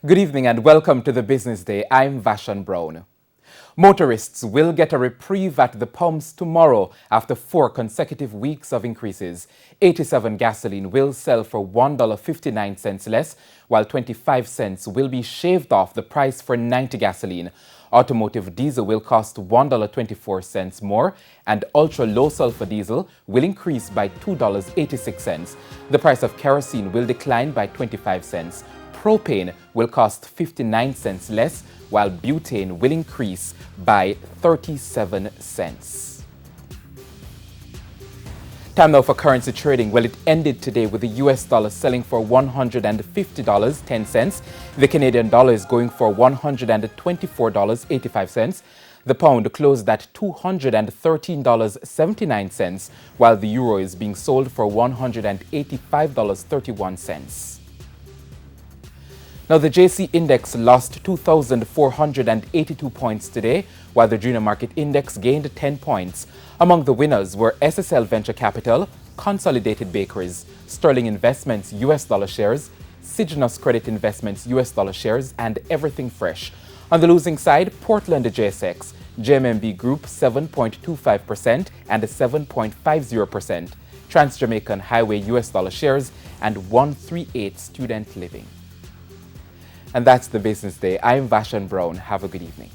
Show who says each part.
Speaker 1: Good evening and welcome to the Business Day. I'm Vashon Brown. Motorists will get a reprieve at the pumps tomorrow after 4 consecutive weeks of increases. 87 gasoline will sell for $1.59 less, while 25 cents will be shaved off the price for 90 gasoline. Automotive diesel will cost $1.24 more, and ultra-low sulfur diesel will increase by $2.86. The price of kerosene will decline by 25 cents. Propane will cost 59 cents less, while butane will increase by 37 cents. Time now for currency trading. Well, it ended today with the US dollar selling for $150.10. The Canadian dollar is going for $124.85. The pound closed at $213.79, while the euro is being sold for $185.31. Now, the JC Index lost 2,482 points today, while the Junior Market Index gained 10 points. Among the winners were SSL Venture Capital, Consolidated Bakeries, Sterling Investments US dollar shares, Sygnus Credit Investments US dollar shares, and Everything Fresh. On the losing side, Portland JSX, JMMB Group 7.25% and 7.50%, Trans Jamaican Highway US dollar shares, and 138 Student Living. And that's the Business Day. I'm Vashon Brown. Have a good evening.